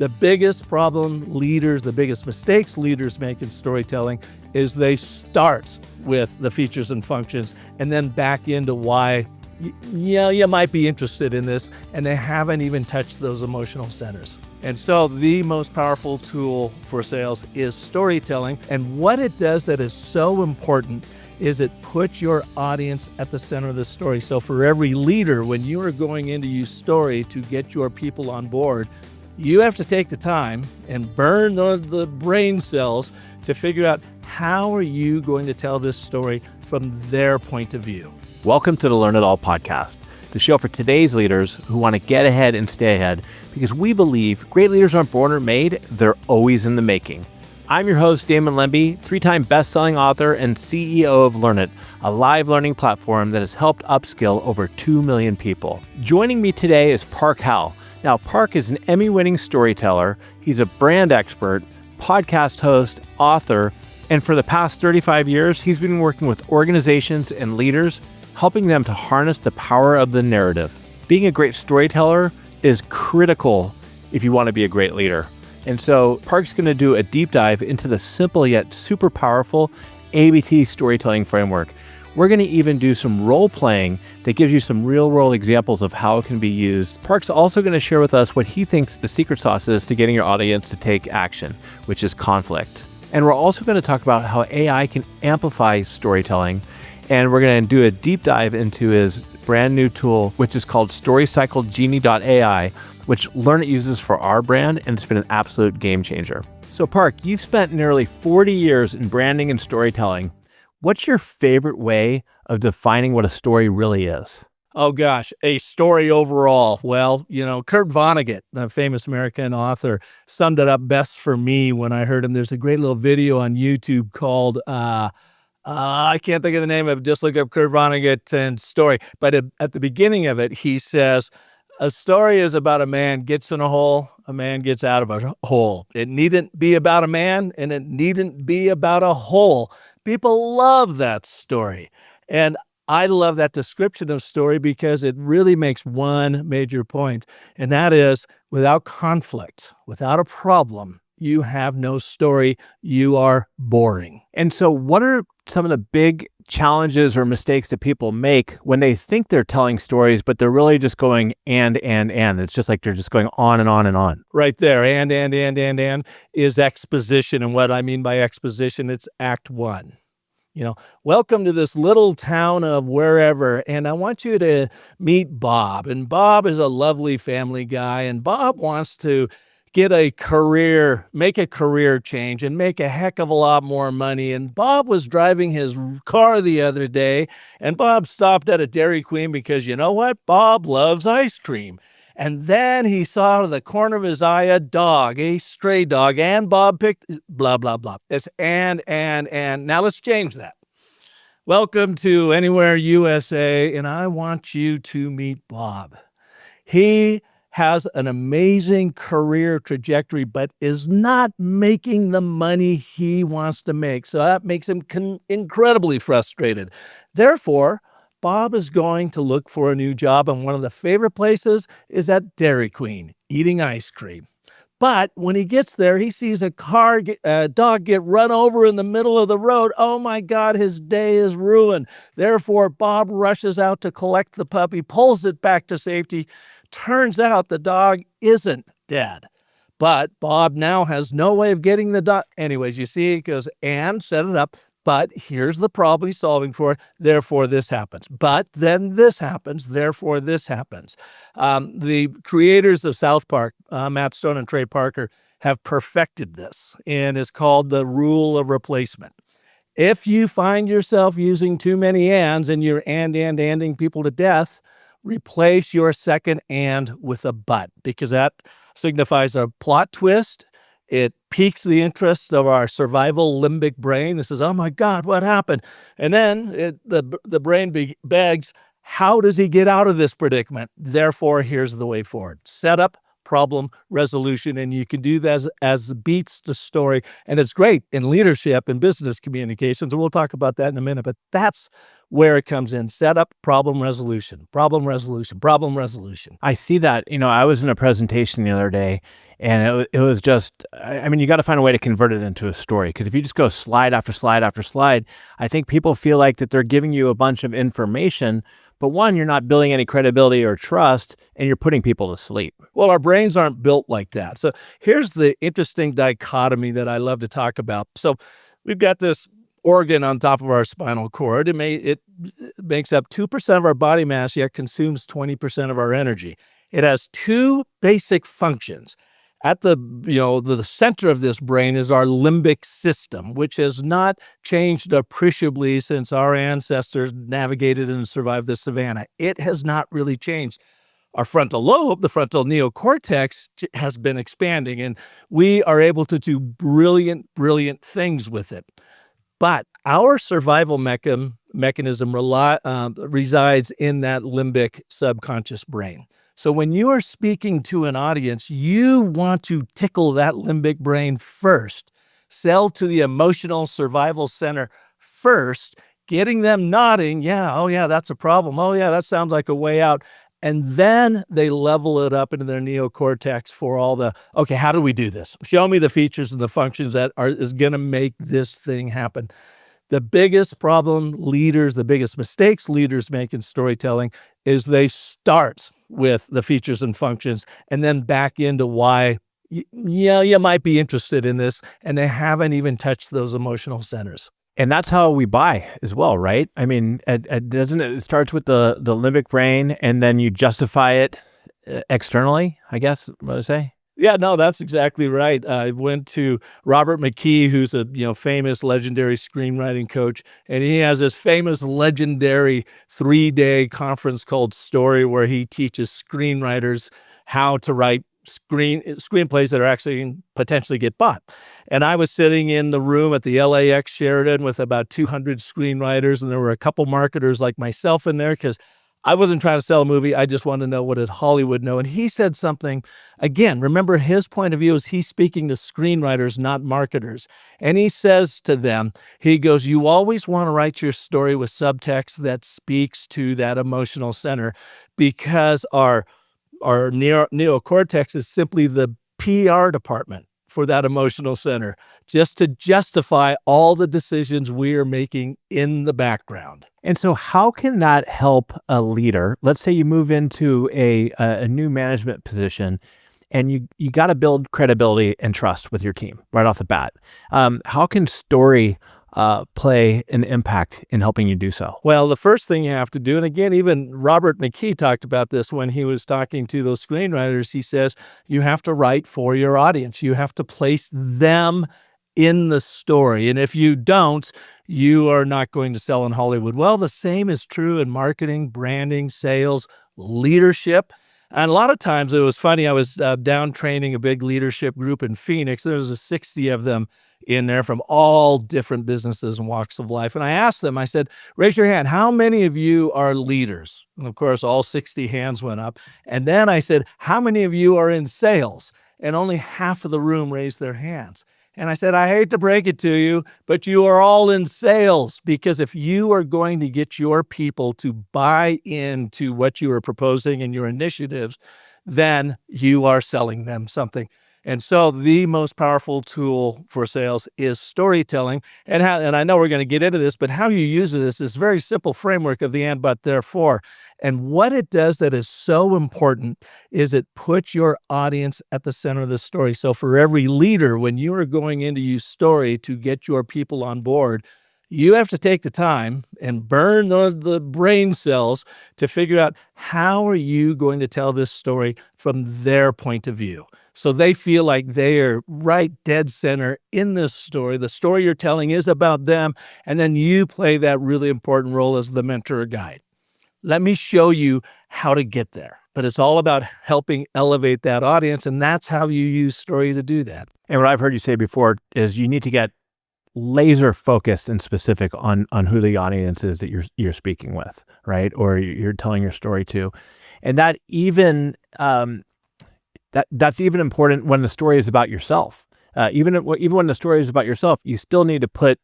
The biggest the biggest mistakes leaders make in storytelling is they start with the features and functions and then back into why you might be interested in this, and they haven't even touched those emotional centers. And so the most powerful tool for sales is storytelling. And what it does that is so important is it puts your audience at the center of the story. So for every leader, when you are going in to use story to get your people on board, you have to take the time and burn the brain cells to figure out how are you going to tell this story from their point of view. Welcome to the Learn It All podcast, the show for today's leaders who want to get ahead and stay ahead, because we believe great leaders aren't born or made, they're always in the making. I'm your host, Damon Lemby, 3-time best-selling author and CEO of Learn It, a live learning platform that has helped upskill over 2 million people. Joining me today is Park Howell. Now, Park is an Emmy-winning storyteller. He's a brand expert, podcast host, author, and for the past 35 years, he's been working with organizations and leaders, helping them to harness the power of the narrative. Being a great storyteller is critical if you want to be a great leader. And so Park's going to do a deep dive into the simple yet super powerful ABT storytelling framework. We're going to even do some role playing that gives you some real world examples of how it can be used. Park's also going to share with us what he thinks the secret sauce is to getting your audience to take action, which is conflict. And we're also going to talk about how AI can amplify storytelling. And we're going to do a deep dive into his brand new tool, which is called StoryCycleGenie.ai, which Learn It uses for our brand, and it's been an absolute game changer. So Park, you've spent nearly 40 years in branding and storytelling. What's your favorite way of defining what a story really is? Oh gosh, a story overall. Well, Kurt Vonnegut, a famous American author, summed it up best for me when I heard him. There's a great little video on YouTube called, I can't think of the name of it. Just look up Kurt Vonnegut and story. But at the beginning of it, he says, a story is about a man gets in a hole, a man gets out of a hole. It needn't be about a man, and it needn't be about a hole. People love that story. And I love that description of story because it really makes one major point, and that is without conflict, without a problem, you have no story. You are boring. And so what are some of the big challenges or mistakes that people make when they think they're telling stories, but they're really just going and. It's just like they're just going on and on and on. Right there. And is exposition. And what I mean by exposition, it's act one. Welcome to this little town of wherever, and I want you to meet Bob. And Bob is a lovely family guy, and Bob wants to make a career change and make a heck of a lot more money. And Bob was driving his car the other day, and Bob stopped at a Dairy Queen because you know what? Bob loves ice cream. And then he saw out of the corner of his eye a stray dog, and Bob picked blah, blah, blah. It's and. Now let's change that. Welcome to Anywhere USA, and I want you to meet Bob. He has an amazing career trajectory, but is not making the money he wants to make. So that makes him incredibly frustrated. Therefore, Bob is going to look for a new job, and one of the favorite places is at Dairy Queen, eating ice cream. But when he gets there, he sees a dog get run over in the middle of the road. Oh my God, his day is ruined. Therefore, Bob rushes out to collect the puppy, pulls it back to safety. Turns out the dog isn't dead. But Bob now has no way of getting the dog. Anyways, you see, he goes, and set it up. But here's the problem he's solving for. Therefore, this happens. But then this happens. Therefore, this happens. The creators of South Park, Matt Stone and Trey Parker, have perfected this, and it's called the rule of replacement. If you find yourself using too many ands and you're anding people to death, replace your second and with a but, because that signifies a plot twist. It piques the interest of our survival limbic brain. This is, oh my God, what happened? And then the brain begs, how does he get out of this predicament? Therefore, here's the way forward. Setup, problem, resolution, and you can do that as beats the story. And it's great in leadership and business communications, and we'll talk about that in a minute, but that's where it comes in. Setup, problem resolution, problem resolution, problem resolution. I see that. I was in a presentation the other day, and it was just, I mean, you got to find a way to convert it into a story. Because if you just go slide after slide after slide, I think people feel like that they're giving you a bunch of information, but one, you're not building any credibility or trust, and you're putting people to sleep. Well, our brains aren't built like that. So here's the interesting dichotomy that I love to talk about. So we've got this organ on top of our spinal cord. It makes up 2% of our body mass, yet consumes 20% of our energy. It has two basic functions. At the center of this brain is our limbic system, which has not changed appreciably since our ancestors navigated and survived the savannah. It has not really changed. Our frontal lobe, the frontal neocortex, has been expanding, and we are able to do brilliant, brilliant things with it. But our survival mechanism resides in that limbic subconscious brain. So when you are speaking to an audience, you want to tickle that limbic brain first, sell to the emotional survival center first, getting them nodding, yeah, oh yeah, that's a problem. Oh yeah, that sounds like a way out. And then they level it up into their neocortex for all the, okay, how do we do this? Show me the features and the functions that is going to make this thing happen. The biggest problem the biggest mistakes leaders make in storytelling is they start with the features and functions and then back into why, you might be interested in this, and they haven't even touched those emotional centers. And that's how we buy as well, right? I mean, doesn't it starts with the limbic brain, and then you justify it externally, I guess, what I say? Yeah, no, that's exactly right. I went to Robert McKee, who's a famous, legendary screenwriting coach, and he has this famous, legendary 3-day conference called Story, where he teaches screenwriters how to write screenplays that are actually potentially get bought. And I was sitting in the room at the LAX Sheraton with about 200 screenwriters, and there were a couple marketers like myself in there because I wasn't trying to sell a movie. I just wanted to know what did Hollywood know. And he said something, again, remember his point of view is he's speaking to screenwriters, not marketers. And he says to them, he goes, you always want to write your story with subtext that speaks to that emotional center, because our neocortex is simply the PR department for that emotional center, just to justify all the decisions we are making in the background. And so how can that help a leader? Let's say you move into a new management position, and you got to build credibility and trust with your team right off the bat. How can story play an impact in helping you do so? Well, the first thing you have to do, and again, even Robert McKee talked about this when he was talking to those screenwriters, he says, you have to write for your audience. You have to place them in the story. And if you don't, you are not going to sell in Hollywood. Well, the same is true in marketing, branding, sales, leadership. And a lot of times it was funny. I was down training a big leadership group in Phoenix. There was 60 of them in there from all different businesses and walks of life. And I asked them, I said, raise your hand. How many of you are leaders? And of course, all 60 hands went up. And then I said, how many of you are in sales? And only half of the room raised their hands. And I said, I hate to break it to you, but you are all in sales, because if you are going to get your people to buy into what you are proposing and your initiatives, then you are selling them something. And so the most powerful tool for sales is storytelling. And I know we're going to get into this, but how you use this is very simple framework of the and, but, therefore. And what it does that is so important is it puts your audience at the center of the story. So for every leader, when you are going in to use story to get your people on board, you have to take the time and burn the brain cells to figure out how are you going to tell this story from their point of view. So they feel like they are right dead center in this story. The story you're telling is about them, and then you play that really important role as the mentor or guide. Let me show you how to get there. But it's all about helping elevate that audience, and that's how you use story to do that. And what I've heard you say before is you need to get laser focused and specific on who the audience is that you're speaking with, right? Or you're telling your story to. And that even that's even important when the story is about yourself. Even when the story is about yourself, you still need to put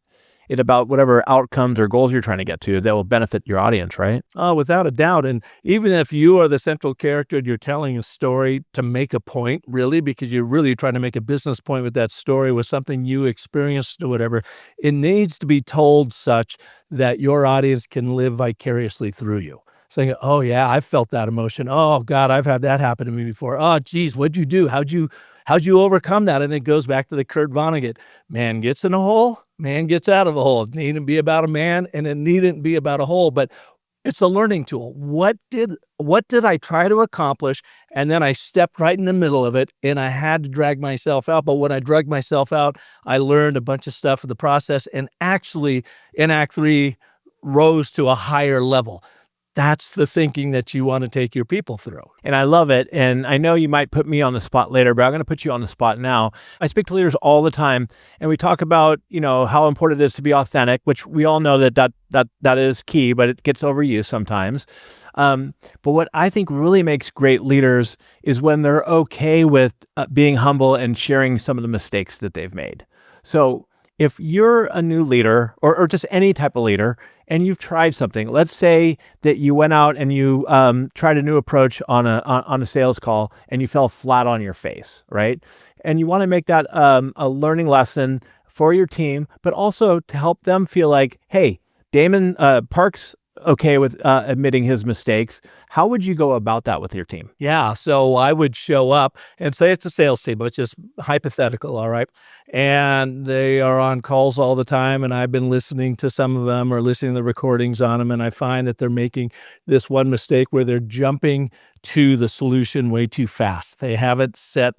it about whatever outcomes or goals you're trying to get to that will benefit your audience, right? Oh, without a doubt. And even if you are the central character and you're telling a story to make a point, really, because you're really trying to make a business point with that story, with something you experienced or whatever, it needs to be told such that your audience can live vicariously through you. Saying, oh, yeah, I felt that emotion. Oh, God, I've had that happen to me before. Oh, geez, what'd you do? How'd you overcome that? And it goes back to the Kurt Vonnegut. Man gets in a hole, man gets out of a hole. It needn't be about a man and it needn't be about a hole, but it's a learning tool. What did I try to accomplish? And then I stepped right in the middle of it and I had to drag myself out. But when I dragged myself out, I learned a bunch of stuff in the process and actually in Act 3 rose to a higher level. That's the thinking that you want to take your people through. And I love it. And I know you might put me on the spot later, but I'm going to put you on the spot now. I speak to leaders all the time, and we talk about, how important it is to be authentic, which we all know that is key, but it gets overused sometimes. But what I think really makes great leaders is when they're okay with being humble and sharing some of the mistakes that they've made. So if you're a new leader or just any type of leader and you've tried something, let's say that you went out and you tried a new approach on a sales call and you fell flat on your face, right? And you want to make that a learning lesson for your team, but also to help them feel like, hey, Damon, Park's okay with admitting his mistakes. How would you go about that with your team? Yeah, so I would show up and say it's a sales team, but it's just hypothetical, all right? And they are on calls all the time, and I've been listening to some of them or listening to the recordings on them, and I find that they're making this one mistake where they're jumping to the solution way too fast. They haven't set,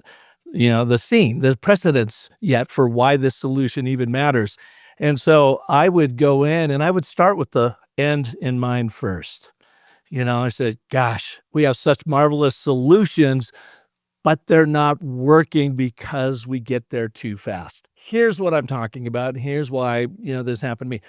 the scene, the precedence yet for why this solution even matters. And so I would go in and I would start with the end in mind first. I said, gosh, we have such marvelous solutions, but they're not working because we get there too fast. Here's what I'm talking about. And here's why, this happened to me.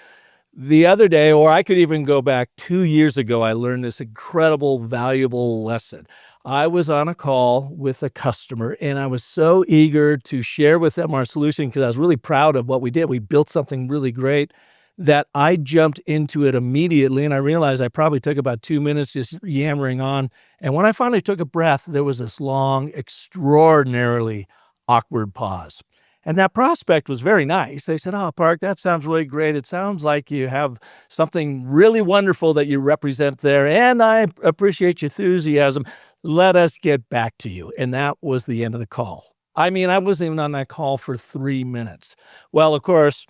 The other day, or I could even go back 2 years ago, I learned this incredible, valuable lesson. I was on a call with a customer and I was so eager to share with them our solution because I was really proud of what we did. We built something really great that I jumped into it immediately. And I realized I probably took about 2 minutes just yammering on. And when I finally took a breath, there was this long, extraordinarily awkward pause. And that prospect was very nice. They said, oh, Park, that sounds really great. It sounds like you have something really wonderful that you represent there. And I appreciate your enthusiasm. Let us get back to you. And that was the end of the call. I mean, I wasn't even on that call for 3 minutes. Well, of course,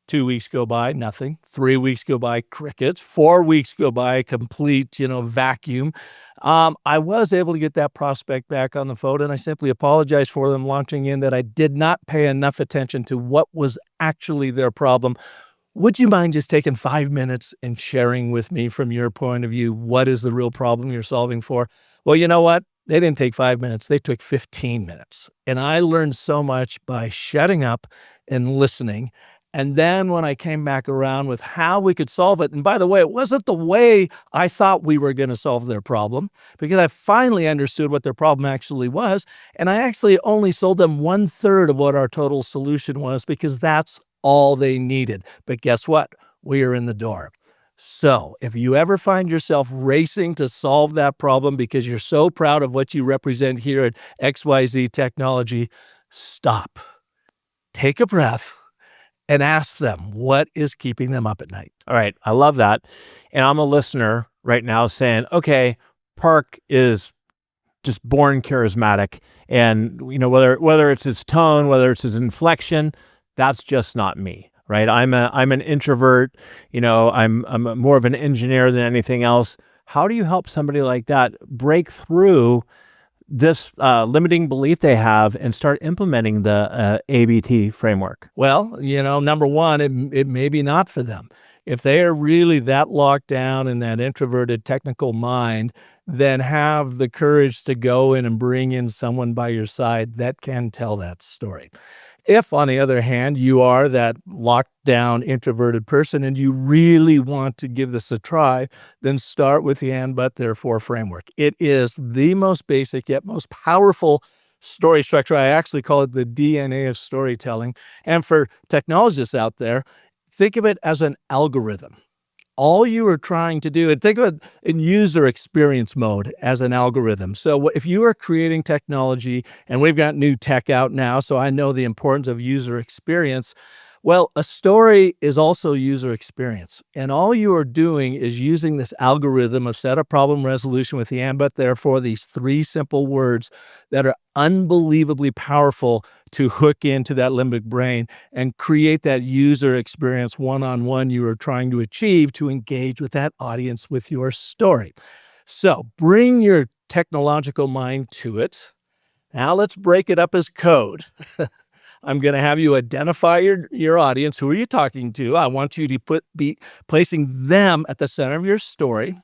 2 weeks go by, nothing. 3 weeks go by, crickets. 4 weeks go by, complete, vacuum. I was able to get that prospect back on the phone, and I simply apologized for them launching in that I did not pay enough attention to what was actually their problem. Would you mind just taking 5 minutes and sharing with me from your point of view, what is the real problem you're solving for? Well, you know what? They didn't take 5 minutes. They took 15 minutes. And I learned so much by shutting up and listening. And then when I came back around with how we could solve it, and by the way, it wasn't the way I thought we were going to solve their problem, because I finally understood what their problem actually was. And I actually only sold them 1/3 of what our total solution was, because that's all they needed. But guess what? We are in the door. So if you ever find yourself racing to solve that problem because you're so proud of what you represent here at XYZ Technology, stop, take a breath, and ask them what is keeping them up at night. All right. I love that. And I'm a listener right now saying, okay, Park is just born charismatic. And, whether it's his tone, whether it's his inflection, that's just not me, right? I'm an introvert. I'm more of an engineer than anything else. How do you help somebody like that break through this limiting belief they have and start implementing the ABT framework? Well, number one, it may be not for them. If they are really that locked down in that introverted technical mind, then have the courage to go in and bring in someone by your side that can tell that story. If, on the other hand, you are that locked down introverted person and you really want to give this a try, then start with the and, but, therefore framework. It is the most basic yet most powerful story structure. I actually call it the DNA of storytelling. And for technologists out there, think of it as an algorithm. All you are trying to do, and think of it in user experience mode as an algorithm. So if you are creating technology, and we've got new tech out now, so I know the importance of user experience. Well, a story is also user experience. And all you are doing is using this algorithm of setup, problem, resolution with the and, but, therefore, these three simple words that are unbelievably powerful to hook into that limbic brain and create that user experience one-on-one you are trying to achieve to engage with that audience with your story. So bring your technological mind to it. Now let's break it up as code. I'm going to have you identify your audience. Who are you talking to? I want you to be placing them at the center of your story.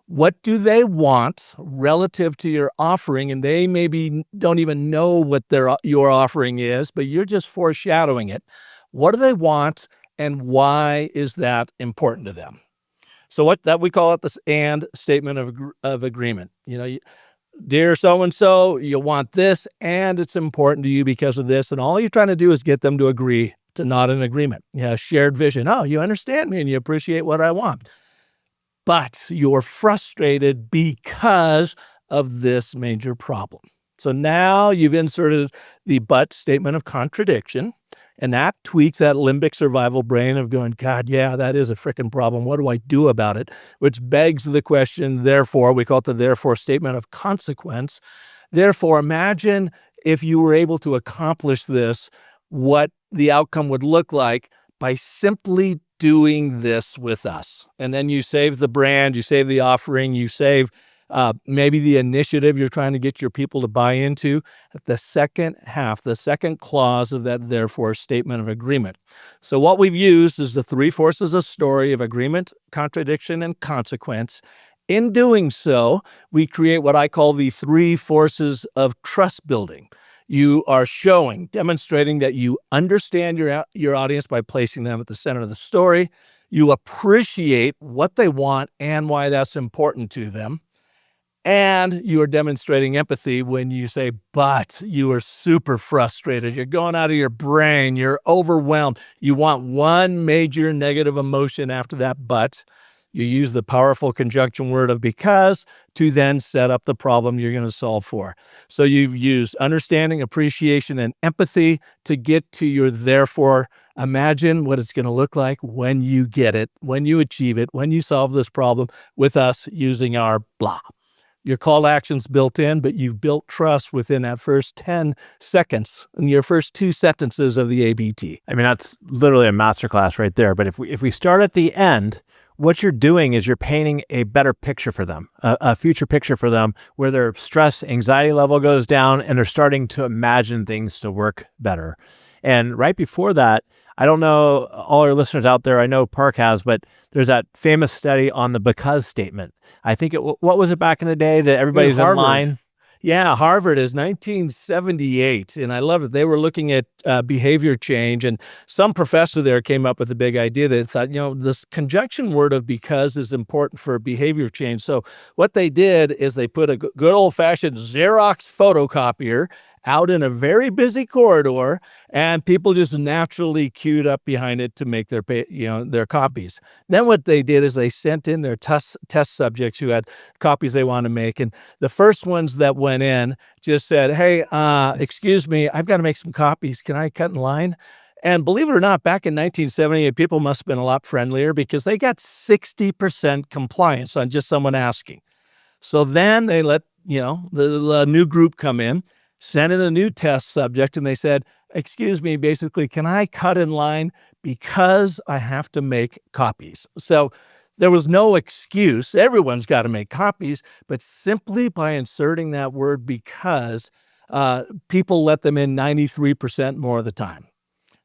What do they want relative to your offering? And they maybe don't even know what your offering is, but you're just foreshadowing it. What do they want, and why is that important to them? So we call it this and statement of agreement. Dear so-and-so, you want this, and it's important to you because of this, and all you're trying to do is get them to agree to not an agreement. Shared vision. Oh, you understand me and you appreciate what I want. But you're frustrated because of this major problem. So now you've inserted the but statement of contradiction, and that tweaks that limbic survival brain of going, God, yeah, that is a freaking problem. What do I do about it? Which begs the question, therefore, we call it the therefore statement of consequence. Therefore, imagine if you were able to accomplish this, what the outcome would look like by simply doing this with us. And then you save the brand, you save the offering, you save maybe the initiative you're trying to get your people to buy into at the second half, the second clause of that therefore statement of agreement. So what we've used is the three forces of story of agreement, contradiction, and consequence. In doing so, we create what I call the three forces of trust building. You are demonstrating that you understand your audience by placing them at the center of the story. You appreciate what they want and why that's important to them. And you are demonstrating empathy when you say, but you are super frustrated. You're going out of your brain. You're overwhelmed. You want one major negative emotion after that, but. You use the powerful conjunction word of because to then set up the problem you're going to solve for. So you've used understanding, appreciation, and empathy to get to your therefore. Imagine what it's going to look like when you get it, when you achieve it, when you solve this problem with us using our blah. Your call to action's built in, but you've built trust within that first 10 seconds in your first 2 sentences of the ABT. I mean, that's literally a masterclass right there. But if we start at the end, what you're doing is you're painting a better picture for them, a future picture for them where their stress, anxiety level goes down and they're starting to imagine things to work better. And right before that, I don't know all our listeners out there, I know Park has, but there's that famous study on the because statement. I think what was it back in the day that everybody's in line? Yeah, Harvard is 1978, and I love it. They were looking at behavior change, and some professor there came up with a big idea that thought, this conjunction word of because is important for behavior change. So what they did is they put a good old-fashioned Xerox photocopier out in a very busy corridor, and people just naturally queued up behind it to make their copies. Then what they did is they sent in their test subjects who had copies they wanted to make, and the first ones that went in just said, hey, excuse me, I've got to make some copies. Can I cut in line? And believe it or not, back in 1978, people must have been a lot friendlier because they got 60% compliance on just someone asking. So then they let the new group come in, sent in a new test subject, and they said, excuse me, basically, can I cut in line because I have to make copies? So there was no excuse. Everyone's got to make copies, but simply by inserting that word because, people let them in 93% more of the time.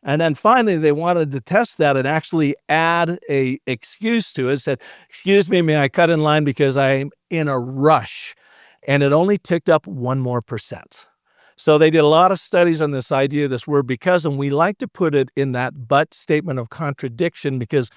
And then finally, they wanted to test that and actually add a excuse to it. Said, excuse me, may I cut in line because I'm in a rush? And it only ticked up 1 more percent. So they did a lot of studies on this idea of this word because, and we like to put it in that but statement of contradiction because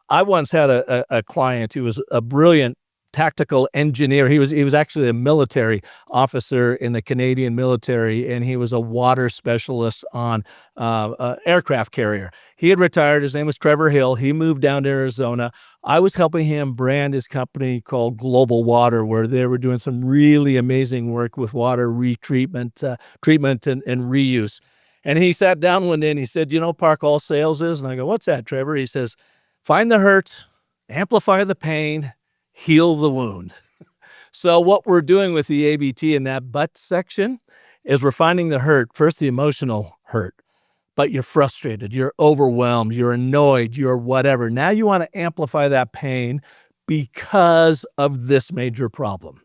I once had a client who was a brilliant tactical engineer. He was actually a military officer in the Canadian military, and he was a water specialist on aircraft carrier. He had retired. His name was Trevor Hill. He moved down to Arizona. I was helping him brand his company called Global Water, where they were doing some really amazing work with water retreatment, treatment and reuse. And he sat down one day and he said, "You know, Park Howell sales is?" And I go, "What's that, Trevor?" He says, "Find the hurt, amplify the pain, heal the wound." So what we're doing with the ABT in that but section is we're finding the hurt, first the emotional hurt, but you're frustrated, you're overwhelmed, you're annoyed, you're whatever. Now you want to amplify that pain because of this major problem.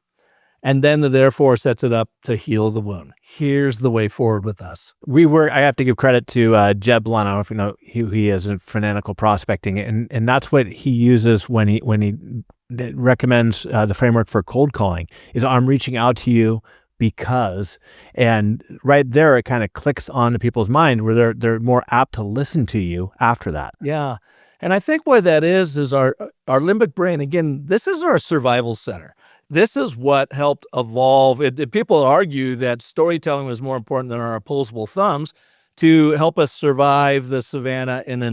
And then the therefore sets it up to heal the wound. Here's the way forward with us. I have to give credit to Jeb Blunt. I don't know if you know who he is in fanatical prospecting, and that's what he uses when he recommends the framework for cold calling. Is I'm reaching out to you because, and right there it kind of clicks onto people's mind where they're more apt to listen to you after that. Yeah. And I think what that is our limbic brain. Again, this is our survival center. This is what helped evolve. People argue that storytelling was more important than our opposable thumbs to help us survive the savannah and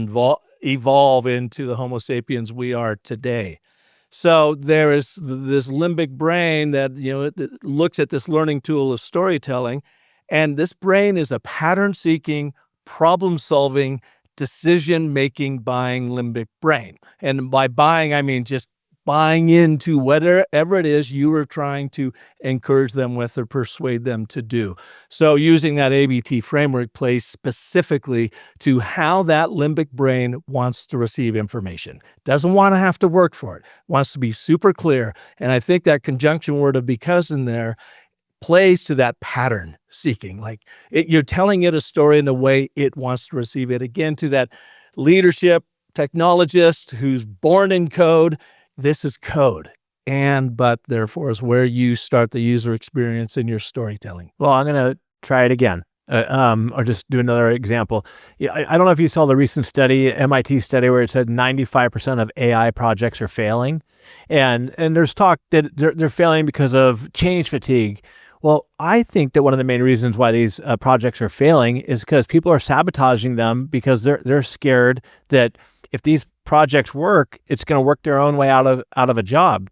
evolve into the Homo sapiens we are today. So there is this limbic brain that, it looks at this learning tool of storytelling, and this brain is a pattern-seeking, problem-solving, decision-making, buying limbic brain. And by buying, I mean just buying into whatever it is you are trying to encourage them with or persuade them to do. So using that ABT framework plays specifically to how that limbic brain wants to receive information. Doesn't want to have to work for it. Wants to be super clear. And I think that conjunction word of because in there plays to that pattern seeking. Like you're telling it a story in the way it wants to receive it. Again, to that leadership technologist who's born in code. This is code. But therefore is where you start the user experience in your storytelling. Well, I'm going to try it again, or just do another example. Yeah, I don't know if you saw the recent study, MIT study, where it said 95% of AI projects are failing. And there's talk that they're failing because of change fatigue. Well, I think that one of the main reasons why these projects are failing is because people are sabotaging them because they're scared that if these projects work, it's going to work their own way out of a job.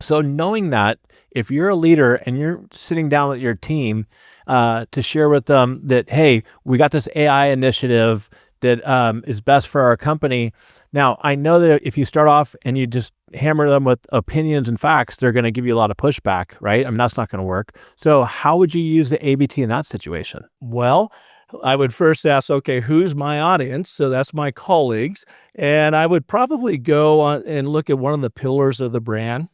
So knowing that, if you're a leader and you're sitting down with your team to share with them that, hey, we got this AI initiative that is best for our company. Now, I know that if you start off and you just hammer them with opinions and facts, they're going to give you a lot of pushback, right? I mean, that's not going to work. So how would you use the ABT in that situation? Well, I would first ask, okay, who's my audience? So that's my colleagues. And I would probably go on and look at one of the pillars of the brand.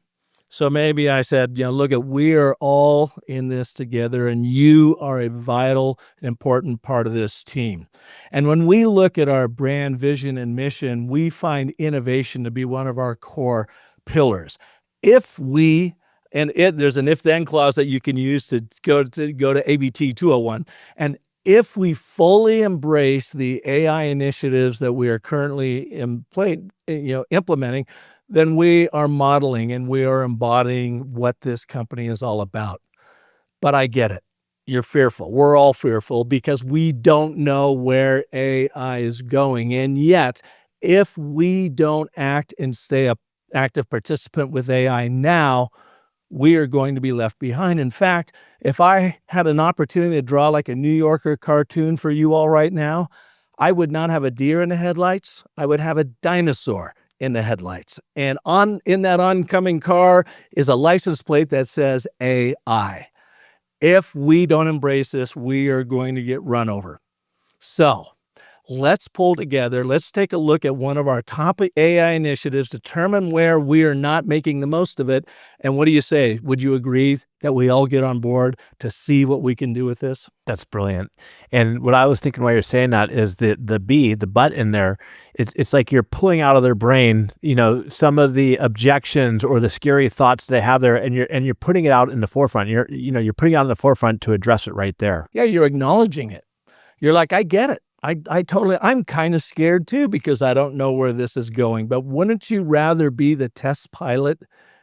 So maybe I said, look at, we are all in this together and you are a vital, important part of this team. And when we look at our brand vision and mission, we find innovation to be one of our core pillars. There's an if-then clause that you can use to go to ABT 201. And if we fully embrace the AI initiatives that we are currently implementing, then we are modeling and we are embodying what this company is all about. But I get it. You're fearful. We're all fearful because we don't know where AI is going. And yet, if we don't act and stay an active participant with AI now, we are going to be left behind. In fact, if I had an opportunity to draw like a New Yorker cartoon for you all right now, I would not have a deer in the headlights. I would have a dinosaur in the headlights. And in that oncoming car is a license plate that says AI. If we don't embrace this, we are going to get run over. So let's pull together. Let's take a look at one of our top AI initiatives, determine where we are not making the most of it. And what do you say? Would you agree that we all get on board to see what we can do with this? That's brilliant. And what I was thinking while you're saying that is the but in there, it's like you're pulling out of their brain, some of the objections or the scary thoughts they have there, and you're putting it out in the forefront. You're putting it out in the forefront to address it right there. Yeah, you're acknowledging it. You're like, I get it. I'm kind of scared too because I don't know where this is going. But wouldn't you rather be the test pilot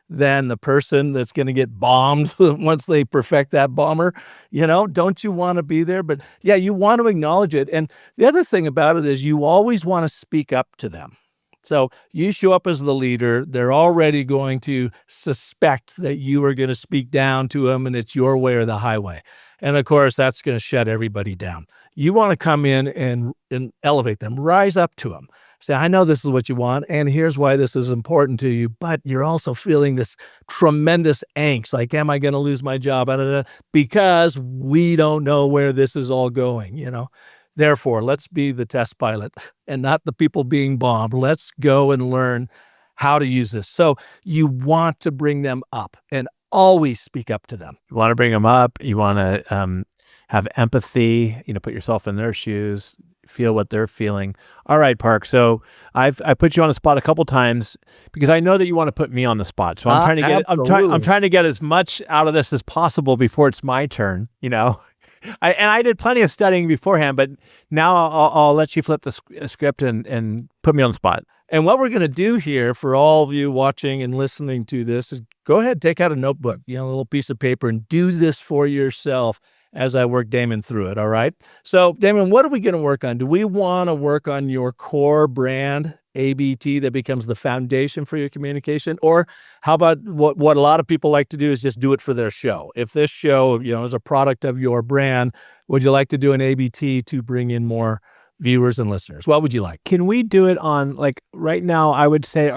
than the person that's going to get bombed once they perfect that bomber. Don't you want to be there? But yeah, you want to acknowledge it. And the other thing about it is you always want to speak up to them. So you show up as the leader, they're already going to suspect that you are going to speak down to them and it's your way or the highway. And of course, that's going to shut everybody down. You want to come in and elevate them, rise up to them. Say, I know this is what you want, and here's why this is important to you, but you're also feeling this tremendous angst, like, am I going to lose my job? Because we don't know where this is all going. Therefore, let's be the test pilot and not the people being bombed. Let's go and learn how to use this. So you want to bring them up and always speak up to them. You want to bring them up. You want to have empathy, put yourself in their shoes, feel what they're feeling. All right, Park. So I put you on the spot a couple times because I know that you want to put me on the spot. So I'm trying to get I'm trying to get as much out of this as possible before it's my turn, I did plenty of studying beforehand, but now I'll let you flip the script and put me on the spot. And what we're going to do here for all of you watching and listening to this is go ahead, take out a notebook, a little piece of paper, and do this for yourself as I work Damon through it, all right? So, Damon, what are we going to work on? Do we want to work on your core brand, ABT, that becomes the foundation for your communication? Or how about what a lot of people like to do is just do it for their show? If this show, is a product of your brand, would you like to do an ABT to bring in more viewers and listeners? What would you like? Can we do it on, like, right now, I would say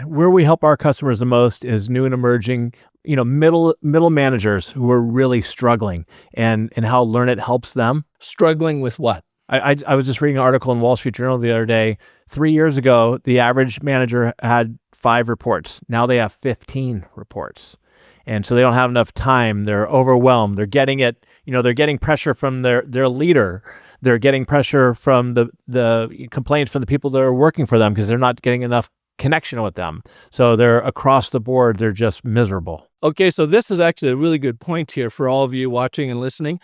where we help our customers the most is new and emerging, middle managers who are really struggling and how Learn It helps them. Struggling with what? I was just reading an article in Wall Street Journal the other day. 3 years ago, the average manager had 5 reports. Now they have 15 reports. And so they don't have enough time. They're overwhelmed. They're getting they're getting pressure from their leader. They're getting pressure from the complaints from the people that are working for them because they're not getting enough connection with them. So they're across the board, they're just miserable. Okay, so this is actually a really good point here for all of you watching and listening.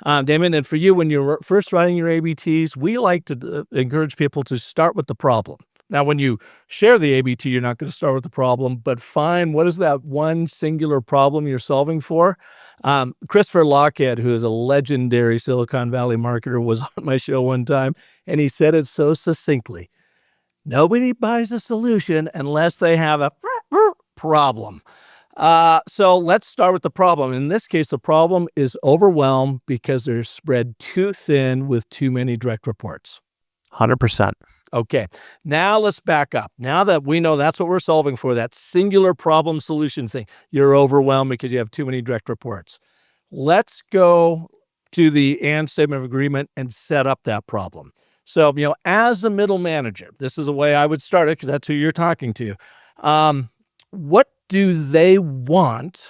Damon, and for you, when you're first writing your ABTs, we like to encourage people to start with the problem. Now, when you share the ABT, you're not going to start with the problem, but find what is that one singular problem you're solving for. Christopher Lochhead, who is a legendary Silicon Valley marketer, was on my show one time, and he said it so succinctly. Nobody buys a solution unless they have a problem. So let's start with the problem. In this case, the problem is overwhelm because they're spread too thin with too many direct reports. 100%. Okay, now let's back up. Now that we know that's what we're solving for, that singular problem solution thing, you're overwhelmed because you have too many direct reports. Let's go to the and statement of agreement and set up that problem. So, as a middle manager, this is the way I would start it because that's who you're talking to. What do they want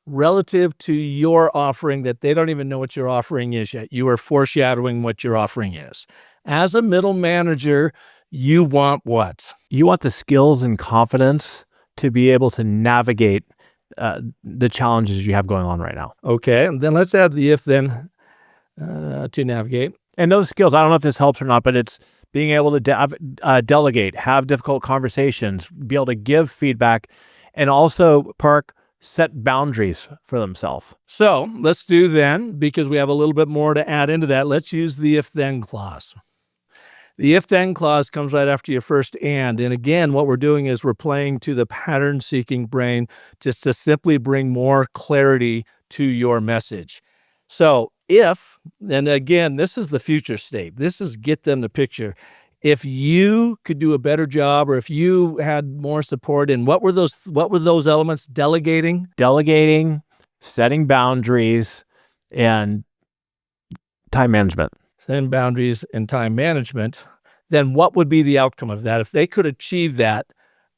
relative to your offering that they don't even know what your offering is yet? You are foreshadowing what your offering is. As a middle manager, you want what? You want the skills and confidence to be able to navigate the challenges you have going on right now. Okay, and then let's add the if-then to navigate. And those skills, I don't know if this helps or not, but it's being able to delegate, have difficult conversations, be able to give feedback, and also, Park, set boundaries for themselves. So let's do then, because we have a little bit more to add into that, let's use the if-then clause. The if-then clause comes right after your first and. And again, what we're doing is we're playing to the pattern-seeking brain just to simply bring more clarity to your message. So if, and again, this is the future state. This is get them the picture. If you could do a better job, or if you had more support in what were those elements? Delegating, setting boundaries, and time management. Setting boundaries and time management. Then what would be the outcome of that? If they could achieve that,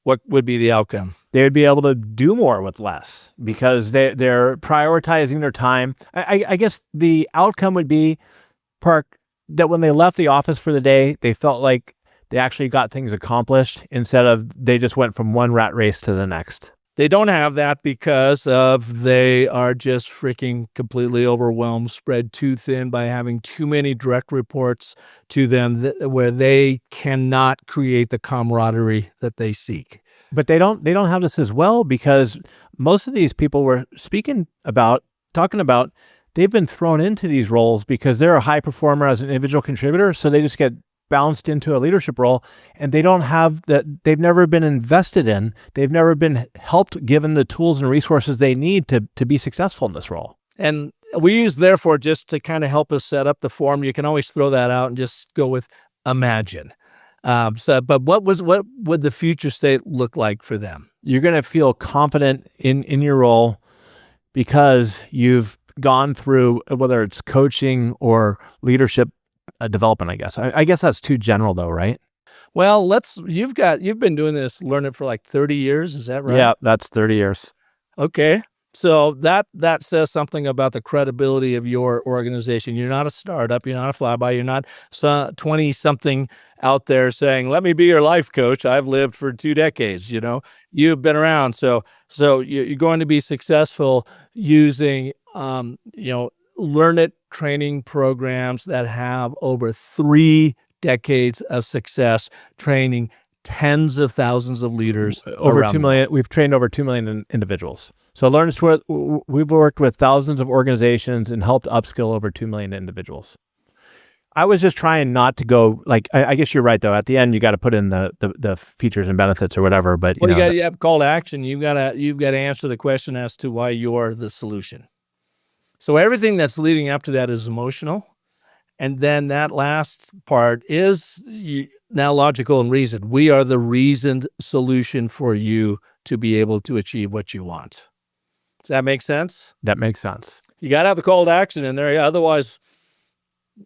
what would be the outcome? They would be able to do more with less because they're prioritizing their time. I guess the outcome would be, Park, that when they left the office for the day, they felt like they actually got things accomplished instead of they just went from one rat race to the next. They don't have that because they are just freaking completely overwhelmed, spread too thin by having too many direct reports to them where they cannot create the camaraderie that they seek. But they don't have this as well, because most of these people we're talking about, they've been thrown into these roles because they're a high performer as an individual contributor. So they just get bounced into a leadership role, and they don't have that. They've never been invested in. They've never been helped, given the tools and resources they need to be successful in this role. And we use therefore just to kind of help us set up the form. You can always throw that out and just go with imagine. But what would the future state look like for them? You're going to feel confident in your role because you've gone through, whether it's coaching or leadership development, I guess. I guess that's too general though, right? Well, you've been doing this, learn it for like 30 years. Is that right? Yeah, that's 30 years. Okay. So that says something about the credibility of your organization. You're not a startup. You're not a flyby. You're not 20-something out there saying, let me be your life coach. I've lived for 2 decades. You've been around. So you're going to be successful using, learn it training programs that have over 3 decades of success training tens of thousands of leaders. Over 2 million. We've trained over 2 million individuals. So we've worked with thousands of organizations and helped upskill over 2 million individuals. I was just trying not to go I guess you're right though. At the end, you got to put in the features and benefits or whatever. But you have call to action. You've got to answer the question as to why you're the solution. So everything that's leading up to that is emotional, and then that last part is now logical and reasoned. We are the reasoned solution for you to be able to achieve what you want. Does that make sense? That makes sense. You got to have the call to action in there. Otherwise,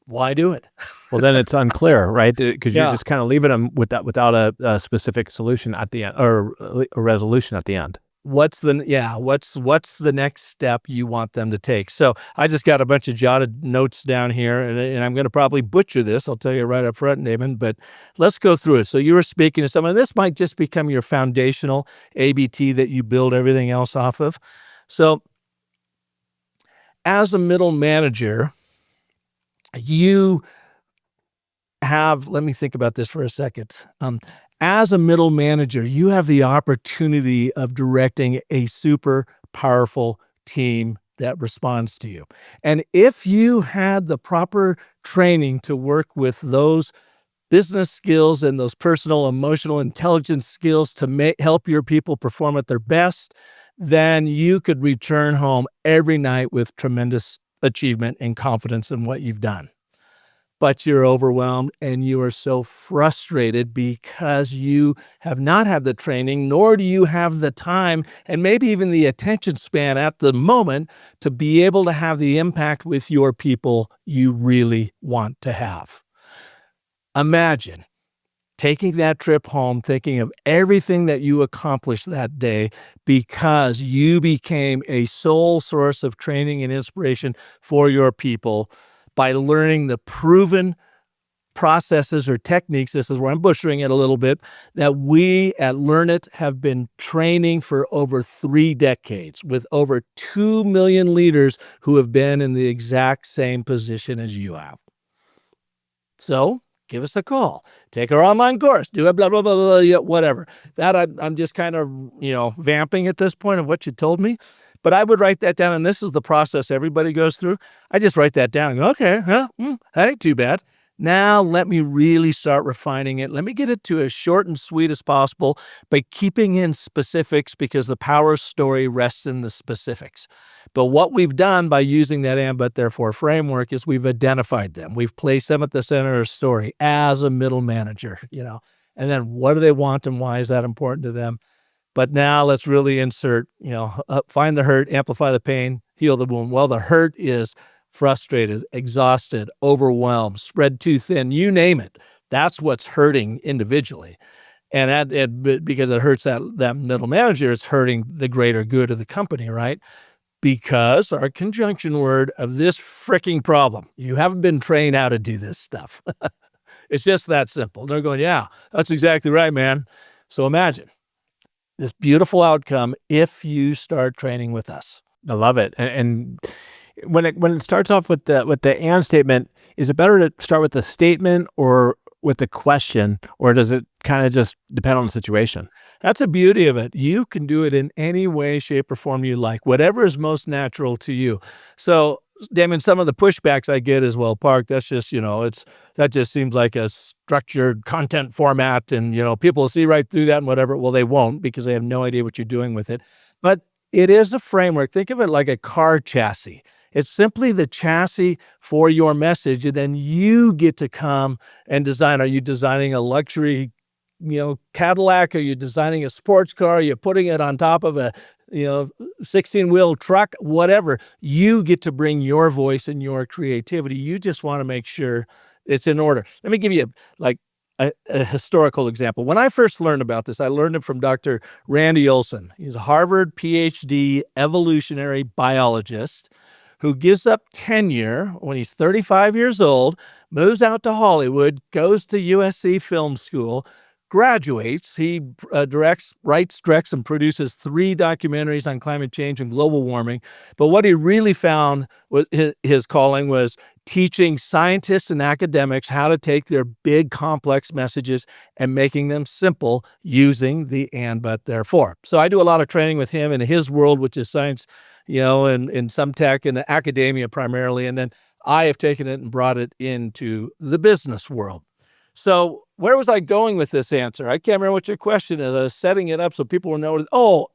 why do it? Well, then it's unclear, right? Because you're just kind of leaving them without a specific solution at the end, or a resolution at the end. What's the next step you want them to take? So I just got a bunch of jotted notes down here, and I'm going to probably butcher this. I'll tell you right up front, Damon, but let's go through it. So you were speaking to someone. This might just become your foundational ABT that you build everything else off of. So as a middle manager, you have, let me think about this for a second. As a middle manager, you have the opportunity of directing a super powerful team that responds to you. And if you had the proper training to work with those business skills and those personal, emotional intelligence skills to help your people perform at their best, then you could return home every night with tremendous achievement and confidence in what you've done. But you're overwhelmed and you are so frustrated because you have not had the training, nor do you have the time and maybe even the attention span at the moment to be able to have the impact with your people you really want to have. Imagine taking that trip home, thinking of everything that you accomplished that day because you became a sole source of training and inspiration for your people by learning the proven processes or techniques, this is where I'm butchering it a little bit, that we at Learn It have been training for over 3 decades with over 2 million leaders who have been in the exact same position as you have. So give us a call, take our online course, do a blah, blah, blah, blah, whatever. That I'm just kind of, vamping at this point of what you told me. But I would write that down, and this is the process everybody goes through. I just write that down and go, okay, that ain't too bad. Now let me really start refining it. Let me get it to as short and sweet as possible by keeping in specifics because the power of story rests in the specifics. But what we've done by using that and but therefore framework is we've identified them. We've placed them at the center of the story as a middle manager, and then what do they want and why is that important to them? But now let's really insert, find the hurt, amplify the pain, heal the wound. Well, the hurt is frustrated, exhausted, overwhelmed, spread too thin, you name it. That's what's hurting individually. And because it hurts that middle manager, it's hurting the greater good of the company, right? Because our conjunction word of this freaking problem, you haven't been trained how to do this stuff. It's just that simple. They're going, yeah, that's exactly right, man. So imagine this beautiful outcome if you start training with us. I love it. And when it starts off with the and statement, is it better to start with the statement or with the question, or does it kind of just depend on the situation? That's the beauty of it. You can do it in any way, shape, or form you like, whatever is most natural to you. So, Damon, some of the pushbacks I get is, well, Park, that's just, that just seems like a structured content format, and, people will see right through that and whatever. Well, they won't, because they have no idea what you're doing with it. But it is a framework. Think of it like a car chassis. It's simply the chassis for your message, and then you get to come and design. Are you designing a luxury, Cadillac? Are you designing a sports car? Are you putting it on top of a, 16-wheel truck? Whatever. You get to bring your voice and your creativity. You just want to make sure it's in order. Let me give you a historical example. When I first learned about this, I learned it from Dr. Randy Olson. He's a Harvard PhD evolutionary biologist who gives up tenure when he's 35 years old, moves out to Hollywood, goes to USC Film School, graduates. He writes, directs, and produces 3 documentaries on climate change and global warming. But what he really found was his calling was teaching scientists and academics how to take their big, complex messages and making them simple using the and, but, therefore. So I do a lot of training with him in his world, which is science, and some tech and academia primarily. And then I have taken it and brought it into the business world. So where was I going with this answer? I can't remember what your question is. I was setting it up so people will know.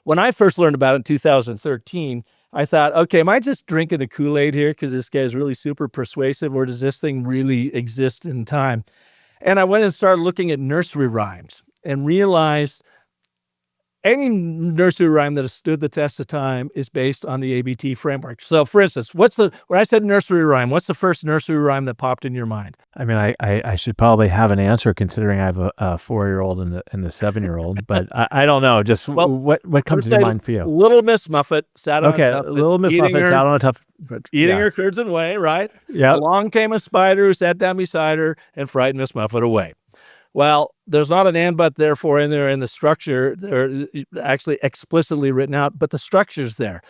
When I first learned about it in 2013, I thought, okay, am I just drinking the Kool-Aid here because this guy's really super persuasive, or does this thing really exist in time? And I went and started looking at nursery rhymes and realized any nursery rhyme that has stood the test of time is based on the ABT framework. So, for instance, when I said nursery rhyme, what's the first nursery rhyme that popped in your mind? I mean, I should probably have an answer considering I have a 4-year-old and the 7-year-old, but I don't know. Just what comes to your mind for you? Little Miss Muffet sat on a tuffet. Little Miss Muffet sat on a tuffet. Eating her curds and whey, right? Yeah. Along came a spider who sat down beside her and frightened Miss Muffet away. Well, there's not an and, but, therefore in there in the structure. They're actually explicitly written out, but the structure's there.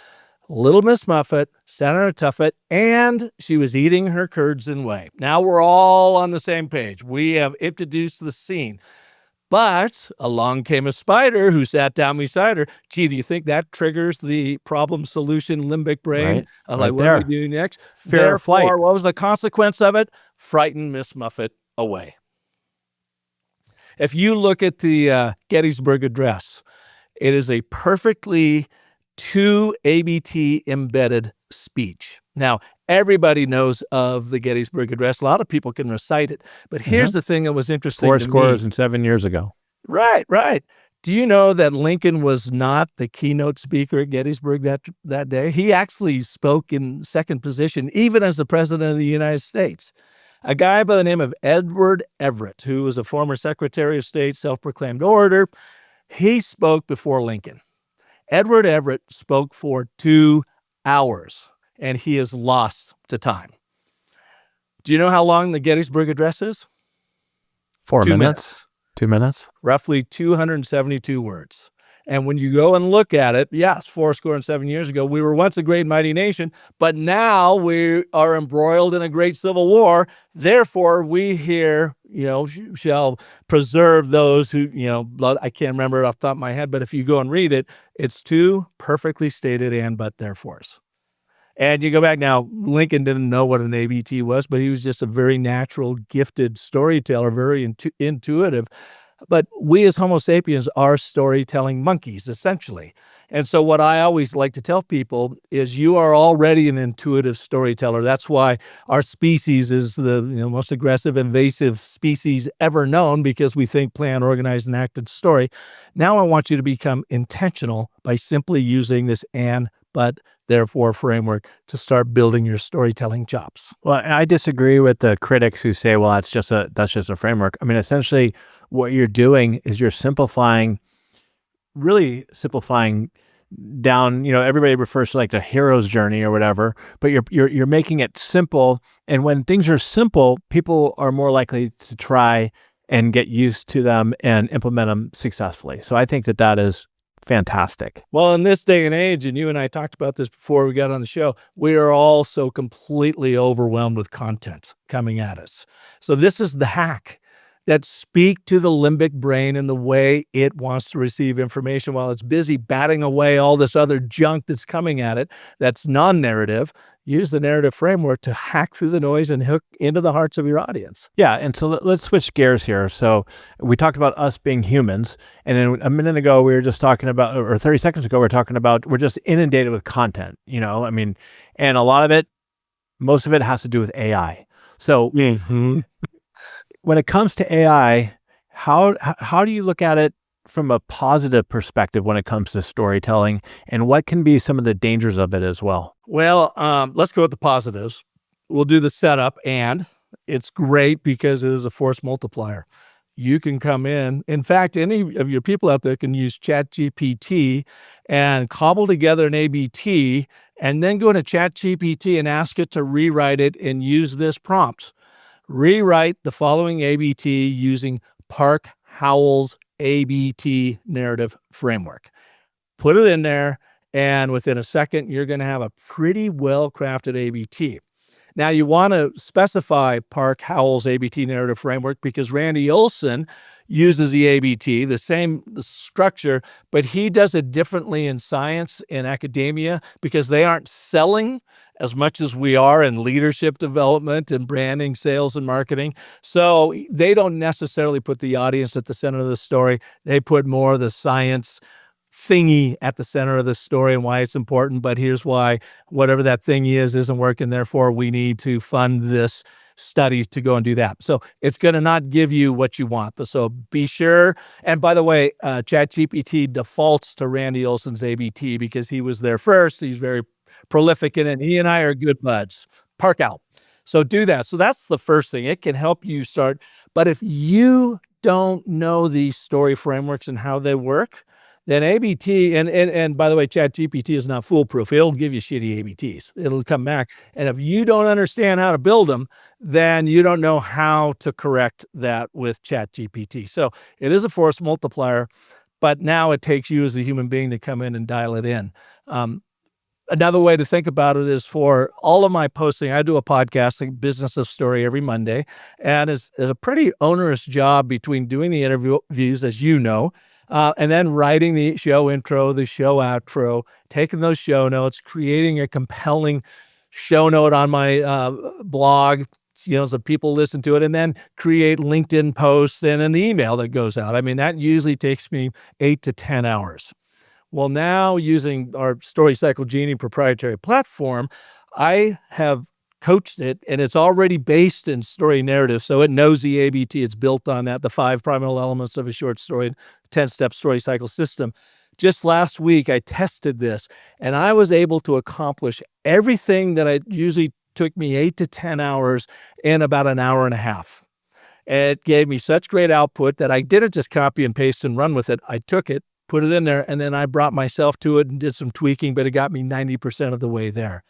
Little Miss Muffet sat on a tuffet, and she was eating her curds and whey. Now we're all on the same page. We have introduced the scene. But along came a spider who sat down beside her. Gee, do you think that triggers the problem solution limbic brain? Right what there. do we do next? Fear or flight. What was the consequence of it? Frightened Miss Muffet away. If you look at the Gettysburg Address, it is a perfectly 2 ABT embedded speech. Now, everybody knows of the Gettysburg Address. A lot of people can recite it. But here's the thing that was interesting to me. 4 scores and 7 years ago. Right. Do you know that Lincoln was not the keynote speaker at Gettysburg that day? He actually spoke in second position, even as the President of the United States. A guy by the name of Edward Everett, who was a former Secretary of State, self-proclaimed orator, he spoke before Lincoln. Edward Everett spoke for 2 hours, and he is lost to time. Do you know how long the Gettysburg Address is? 4 2 minutes. 2 minutes? Roughly 272 words. And when you go and look at it, yes, 407 years ago, we were once a great mighty nation, but now we are embroiled in a great civil war. Therefore, we here, shall preserve those who, I can't remember it off the top of my head, but if you go and read it, it's 2 perfectly stated and, but, therefores. And you go back now, Lincoln didn't know what an ABT was, but he was just a very natural, gifted storyteller, very intuitive. But we as Homo sapiens are storytelling monkeys, essentially. And so what I always like to tell people is you are already an intuitive storyteller. That's why our species is the most aggressive, invasive species ever known, because we think, plan, organize, and act in story. Now I want you to become intentional by simply using this and, but, therefore framework to start building your storytelling chops. Well, I disagree with the critics who say, well, that's just a framework. I mean, essentially what you're doing is you're really simplifying down, everybody refers to like the hero's journey or whatever, but you're making it simple. And when things are simple, people are more likely to try and get used to them and implement them successfully. So I think that is fantastic. Well, in this day and age, and you and I talked about this before we got on the show, we are all so completely overwhelmed with content coming at us. So this is the hack that speak to the limbic brain and the way it wants to receive information while it's busy batting away all this other junk that's coming at it that's non-narrative. Use the narrative framework to hack through the noise and hook into the hearts of your audience. Yeah, and so let's switch gears here. So we talked about us being humans, and then a minute ago we were just talking about, or 30 seconds ago we were talking about, we're just inundated with content, I mean, and a lot of it, most of it has to do with AI. So when it comes to AI, how do you look at it from a positive perspective when it comes to storytelling, and what can be some of the dangers of it as well? Well, let's go with the positives. We'll do the setup, and it's great because it is a force multiplier. You can come in fact, any of your people out there can use ChatGPT and cobble together an ABT and then go into ChatGPT and ask it to rewrite it and use this prompt. Rewrite the following ABT using Park Howell's ABT narrative framework. Put it in there, and within a second, you're going to have a pretty well-crafted ABT. Now, you want to specify Park Howell's ABT narrative framework because Randy Olson uses the ABT, the same structure, but he does it differently in science and academia because they aren't selling as much as we are in leadership development and branding, sales, and marketing. So they don't necessarily put the audience at the center of the story. They put more of the science thingy at the center of the story and why it's important. But here's why whatever that thing isn't working. Therefore, we need to fund this study to go and do that. So it's going to not give you what you want. But so be sure. And by the way, ChatGPT defaults to Randy Olson's ABT because he was there first. He's very prolific in it. He and I are good buds. Park Howell. So do that. So that's the first thing. It can help you start. But if you don't know these story frameworks and how they work, then ABT, and by the way, ChatGPT is not foolproof. It'll give you shitty ABTs. It'll come back. And if you don't understand how to build them, then you don't know how to correct that with ChatGPT. So it is a force multiplier, but now it takes you as a human being to come in and dial it in. Another way to think about it is for all of my posting, I do a podcast, like Business of Story, every Monday, and it's a pretty onerous job between doing the interviews, as you know, and then writing the show intro, the show outro, taking those show notes, creating a compelling show note on my blog, so people listen to it, and then create LinkedIn posts and an email that goes out. I mean, that usually takes me 8 to 10 hours. Well, now using our StoryCycleGenie proprietary platform, I have coached it, and it's already based in story narrative. So it knows the ABT. It's built on that, the 5 primary elements of a short story, 10-step story cycle system. Just last week, I tested this, and I was able to accomplish everything that I usually took me 8 to 10 hours in about an hour and a half. It gave me such great output that I didn't just copy and paste and run with it. I took it, put it in there, and then I brought myself to it and did some tweaking, but it got me 90% of the way there.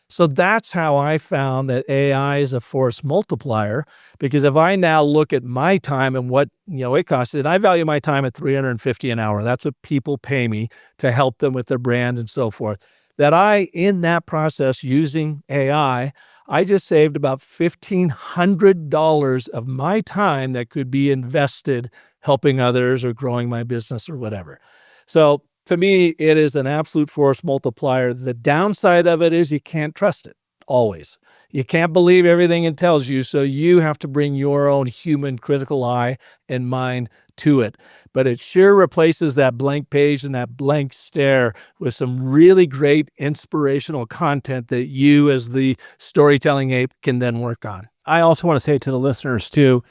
So that's how I found that AI is a force multiplier, because if I now look at my time and what it costs, and I value my time at $350 an hour. That's what people pay me to help them with their brand and so forth. That in that process, using AI, I just saved about $1,500 of my time that could be invested helping others or growing my business or whatever. So to me, it is an absolute force multiplier. The downside of it is you can't trust it, always. You can't believe everything it tells you, so you have to bring your own human critical eye and mind to it. But it sure replaces that blank page and that blank stare with some really great inspirational content that you as the storytelling ape can then work on. I also want to say to the listeners too,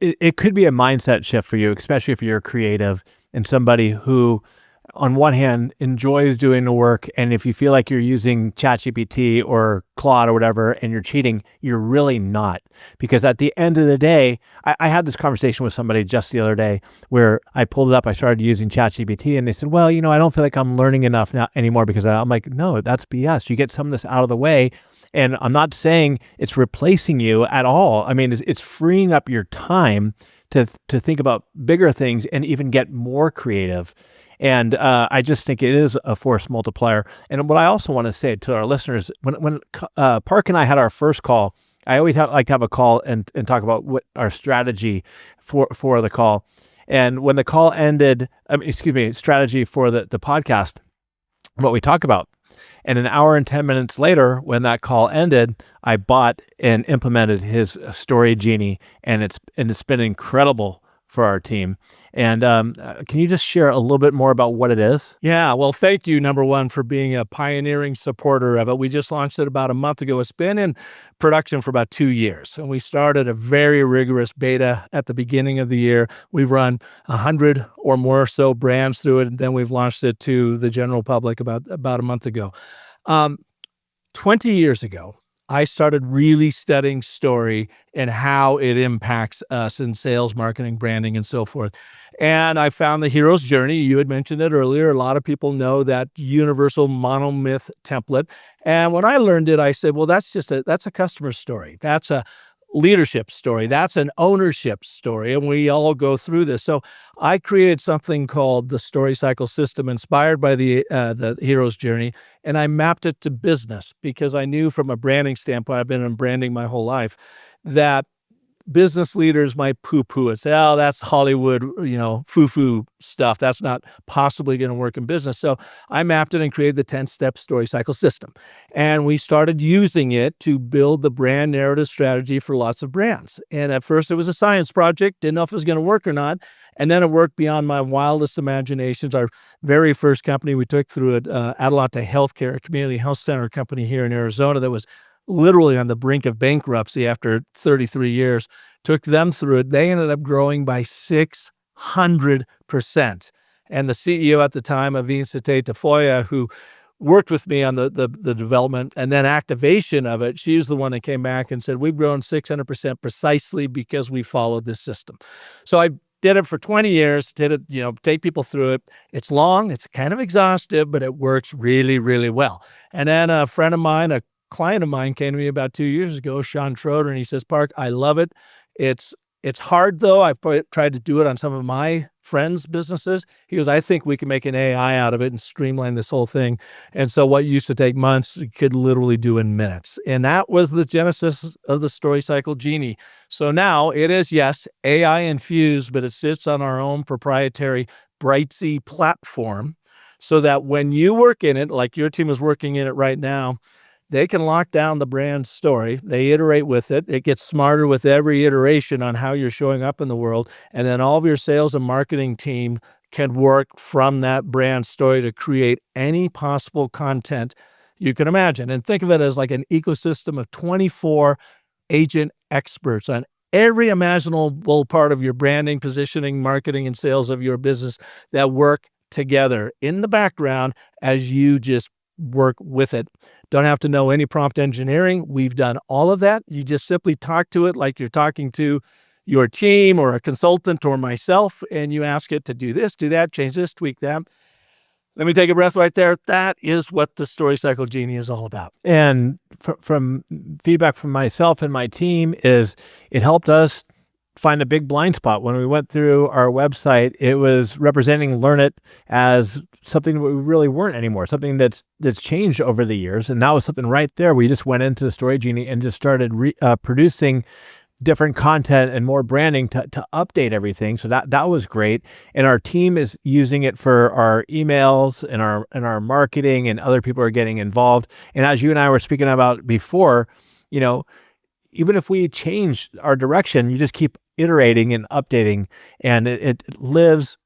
it could be a mindset shift for you, especially if you're creative and somebody who, on one hand, enjoys doing the work. And if you feel like you're using ChatGPT or Claude or whatever, and you're cheating, you're really not. Because at the end of the day, I had this conversation with somebody just the other day where I pulled it up, I started using ChatGPT, and they said, well, I don't feel like I'm learning enough now anymore, because I'm like, no, that's BS. You get some of this out of the way. And I'm not saying it's replacing you at all. I mean, it's freeing up your time to think about bigger things and even get more creative. And I just think it is a force multiplier. And what I also want to say to our listeners, when Park and I had our first call, I always like to have a call and talk about what our strategy for the call. And when the call ended, strategy for the podcast, what we talk about. And an hour and 10 minutes later, when that call ended, I bought and implemented his StoryGenie, and it's been incredible for our team. And can you just share a little bit more about what it is? Yeah, well, thank you, number one, for being a pioneering supporter of it. We just launched it about a month ago. It's been in production for about 2 years, and we started a very rigorous beta at the beginning of the year. We've run 100 or more so brands through it, and then we've launched it to the general public about a month ago. 20 years ago, I started really studying story and how it impacts us in sales, marketing, branding, and so forth. And I found the hero's journey. You had mentioned it earlier. A lot of people know that universal monomyth template. And when I learned it, I said, well, that's a customer story. That's a leadership story. That's an ownership story. And we all go through this. So I created something called the Story Cycle System, inspired by the hero's journey. And I mapped it to business because I knew from a branding standpoint, I've been in branding my whole life, that business leaders might poo-poo it, say, oh, that's Hollywood, foo-foo stuff. That's not possibly going to work in business. So I mapped it and created the 10-step story cycle system. And we started using it to build the brand narrative strategy for lots of brands. And at first it was a science project, didn't know if it was going to work or not. And then it worked beyond my wildest imaginations. Our very first company we took through it, Adelante Healthcare, a community health center company here in Arizona that was literally on the brink of bankruptcy after 33 years, took them through it. They ended up growing by 600%. And the CEO at the time, Aveen Tafoya, who worked with me on the development and then activation of it, she's the one that came back and said, we've grown 600% precisely because we followed this system. So I did it for 20 years, take people through it. It's long, it's kind of exhaustive, but it works really, really well. And then a friend of mine, a client of mine, came to me about 2 years ago, Sean Schroeder, and he says, Park, I love it. It's hard, though. I've tried to do it on some of my friends' businesses. He goes, I think we can make an AI out of it and streamline this whole thing. And so what used to take months, you could literally do in minutes. And that was the genesis of the StoryCycleGenie. So now it is, yes, AI infused, but it sits on our own proprietary Brightsea platform so that when you work in it, like your team is working in it right now, they can lock down the brand story. They iterate with it. It gets smarter with every iteration on how you're showing up in the world. And then all of your sales and marketing team can work from that brand story to create any possible content you can imagine. And think of it as like an ecosystem of 24 agent experts on every imaginable part of your branding, positioning, marketing, and sales of your business that work together in the background as you just work with it. Don't have to know any prompt engineering. We've done all of that. You just simply talk to it like you're talking to your team or a consultant or myself, and you ask it to do this, do that, change this, tweak that. Let me take a breath right there. That is what the StoryCycleGenie is all about. And from feedback from myself and my team is it helped us find a big blind spot. When we went through our website, it was representing Learn It as something that we really weren't anymore, something that's changed over the years. And now it's something right there. We just went into the StoryGenie and just started producing different content and more branding to update everything. So that was great. And our team is using it for our emails and our marketing, and other people are getting involved. And as you and I were speaking about before, even if we change our direction, you just keep iterating and updating, and it lives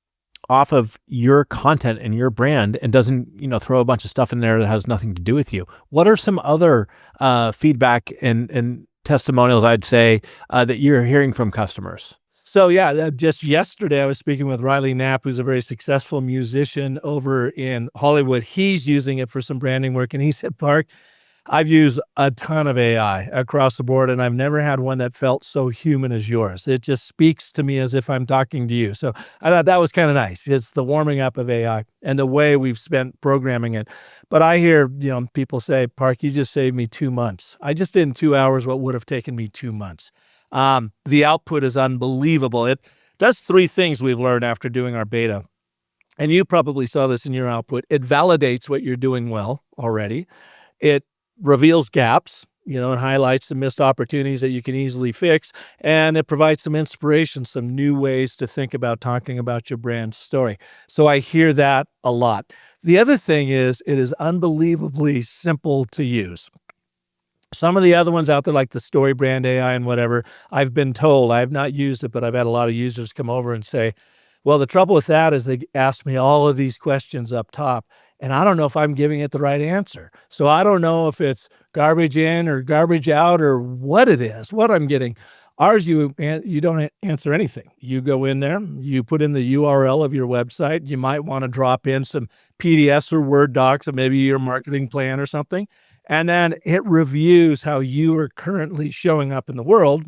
off of your content and your brand and doesn't, throw a bunch of stuff in there that has nothing to do with you. What are some other feedback and testimonials, I'd say, that you're hearing from customers? So yeah, just yesterday I was speaking with Riley Knapp, who's a very successful musician over in Hollywood. He's using it for some branding work, and he said, Park, I've used a ton of AI across the board, and I've never had one that felt so human as yours. It just speaks to me as if I'm talking to you. So I thought that was kind of nice. It's the warming up of AI and the way we've spent programming it. But I hear, people say, Park, you just saved me 2 months. I just did in 2 hours what would have taken me 2 months. The output is unbelievable. It does 3 things we've learned after doing our beta. and you probably saw this in your output, it validates what you're doing well already. It reveals gaps, and highlights some missed opportunities that you can easily fix. And it provides some inspiration, some new ways to think about talking about your brand story. So I hear that a lot. The other thing is it is unbelievably simple to use. Some of the other ones out there, like the Story Brand AI and whatever, I've been told, I have not used it, but I've had a lot of users come over and say, well, the trouble with that is they ask me all of these questions up top, and I don't know if I'm giving it the right answer. So I don't know if it's garbage in or garbage out or what it is, what I'm getting. Ours, you don't answer anything. You go in there, you put in the URL of your website. You might want to drop in some PDFs or Word docs of maybe your marketing plan or something. And then it reviews how you are currently showing up in the world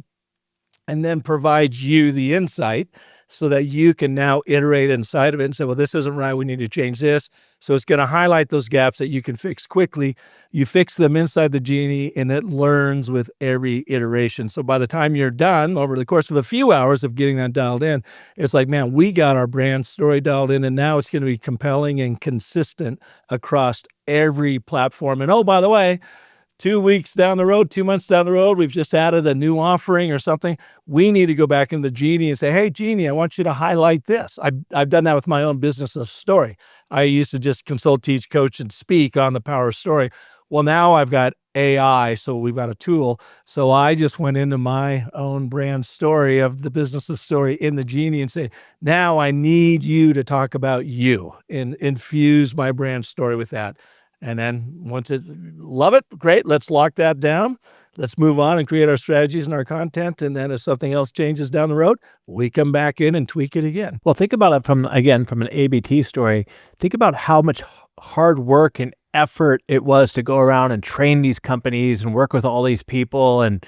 and then provides you the insight so that you can now iterate inside of it and say, well, this isn't right. We need to change this. So it's going to highlight those gaps that you can fix quickly. You fix them inside the Genie, and it learns with every iteration. So by the time you're done, over the course of a few hours of getting that dialed in, it's like, man, we got our brand story dialed in, and now it's going to be compelling and consistent across every platform. And oh, by the way, 2 weeks down the road, 2 months down the road, we've just added a new offering or something. We need to go back into the Genie and say, hey, Genie, I want you to highlight this. I've done that with my own business of story. I used to just consult, teach, coach, and speak on the power of story. Well, now I've got AI, so we've got a tool. So I just went into my own brand story of the business of story in the Genie and say, now I need you to talk about you and infuse my brand story with that. And then once love it, great, let's lock that down. Let's move on and create our strategies and our content. And then if something else changes down the road, we come back in and tweak it again. Well, think about it from an ABT story. Think about how much hard work and effort it was to go around and train these companies and work with all these people, and,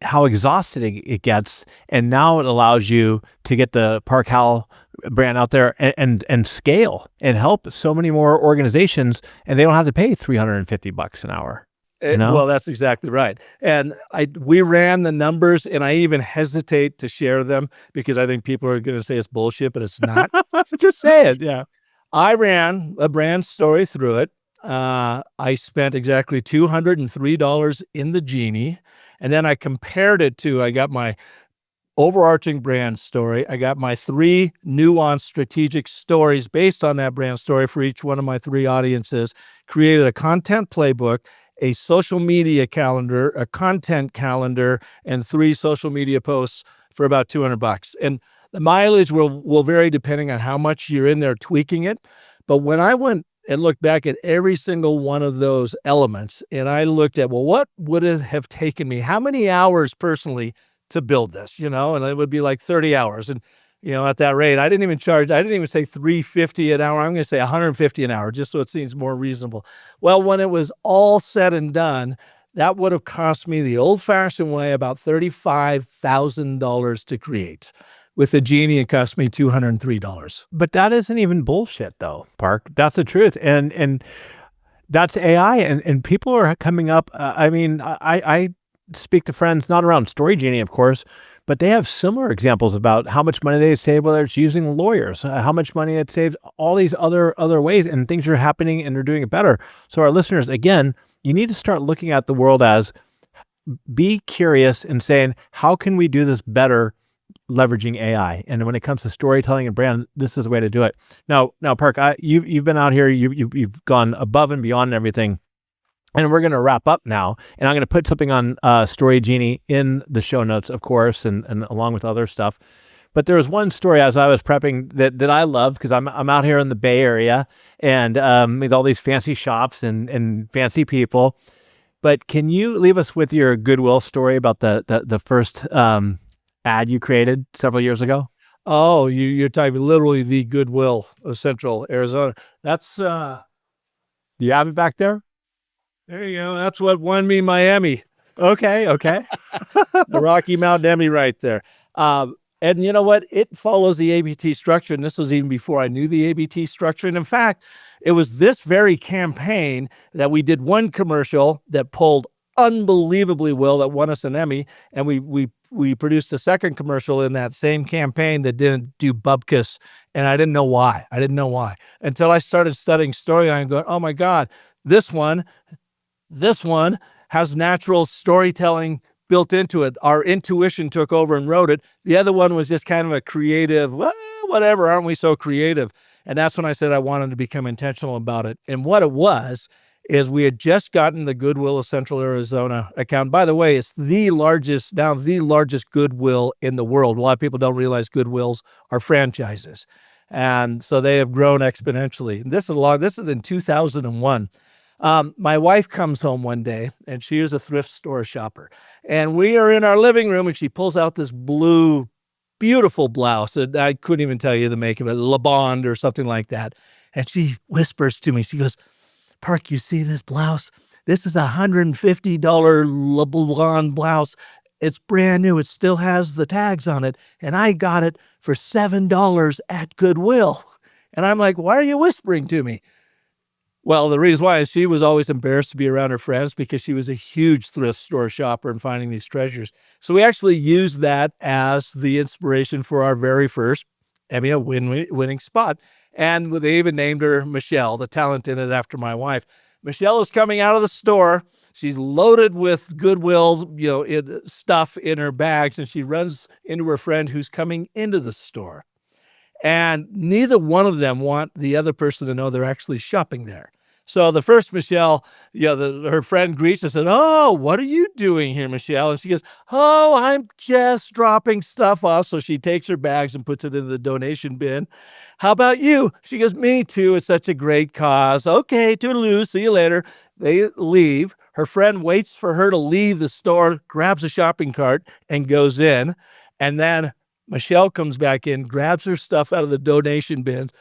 how exhausted it gets. And now it allows you to get the Park Howell brand out there and scale and help so many more organizations, and they don't have to pay $350 an hour. Well, that's exactly right. And we ran the numbers, and I even hesitate to share them because I think people are going to say it's bullshit, but it's not. Just say it. Yeah. I ran a brand story through it. I spent exactly $203 in the Genie, and then I compared it to, I got my overarching brand story. I got my 3 nuanced strategic stories based on that brand story for each one of my 3 audiences, created a content playbook, a social media calendar, a content calendar, and 3 social media posts for about $200. And the mileage will vary depending on how much you're in there tweaking it. But when I went and looked back at every single one of those elements, and I looked at, well, what would it have taken me? How many hours personally to build this, and it would be like 30 hours. And, at that rate, I didn't even say $350 an hour. I'm going to say $150 an hour, just so it seems more reasonable. Well, when it was all said and done, that would have cost me the old-fashioned way about $35,000 to create. With the Genie, it cost me $203. But that isn't even bullshit, though, Park. That's the truth. And that's AI, and people are coming up. I speak to friends, not around StoryGenie, of course, but they have similar examples about how much money they save, whether it's using lawyers, how much money it saves, all these other ways, and things are happening and they're doing it better. So our listeners, again, you need to start looking at the world as, be curious and saying, how can we do this better leveraging AI? And when it comes to storytelling and brand, this is the way to do it. Now, Park, you've been out here, you've gone above and beyond everything. And we're going to wrap up now, and I'm going to put something on StoryGenie in the show notes, of course, and along with other stuff. But there was one story as I was prepping that I love, because I'm out here in the Bay Area and with all these fancy shops and fancy people. But can you leave us with your Goodwill story about the first ad you created several years ago? Oh, you're talking literally the Goodwill of Central Arizona. That's do you have it back there? There you go. That's what won me my Emmy. Okay. The Rocky Mountain Emmy right there. And you know what? It follows the ABT structure, and this was even before I knew the ABT structure. And in fact, it was this very campaign that we did one commercial that pulled unbelievably well that won us an Emmy, and we produced a second commercial in that same campaign that didn't do bupkis, and I didn't know why. I didn't know why until I started studying storyline and going, oh my God, this one has natural storytelling built into it. Our intuition took over and wrote it. The other one was just kind of a creative, well, whatever, aren't we so creative? And that's when I said I wanted to become intentional about it. And what it was is we had just gotten the Goodwill of Central Arizona account. By the way, it's the largest Goodwill in the world. A lot of people don't realize Goodwills are franchises. And so they have grown exponentially. This is in 2001. My wife comes home one day, and she is a thrift store shopper. And we are in our living room, and she pulls out this blue, beautiful blouse. I couldn't even tell you the make of it, Le Bond or something like that. And she whispers to me, she goes, Park, you see this blouse? This is a $150 Le Bond blouse. It's brand new. It still has the tags on it. And I got it for $7 at Goodwill. And I'm like, why are you whispering to me? Well, the reason why is she was always embarrassed to be around her friends because she was a huge thrift store shopper and finding these treasures. So we actually used that as the inspiration for our very first Emmy-winning spot. And they even named her Michelle, the talent in it after my wife. Michelle is coming out of the store. She's loaded with Goodwill, stuff in her bags, and she runs into her friend who's coming into the store. And neither one of them want the other person to know they're actually shopping there. So the first Michelle, her friend greets her and said, oh, what are you doing here, Michelle? And she goes, oh, I'm just dropping stuff off. So she takes her bags and puts it in the donation bin. How about you? She goes, me too. It's such a great cause. Okay, toodaloo, see you later. They leave. Her friend waits for her to leave the store, grabs a shopping cart, and goes in. And then Michelle comes back in, grabs her stuff out of the donation bins,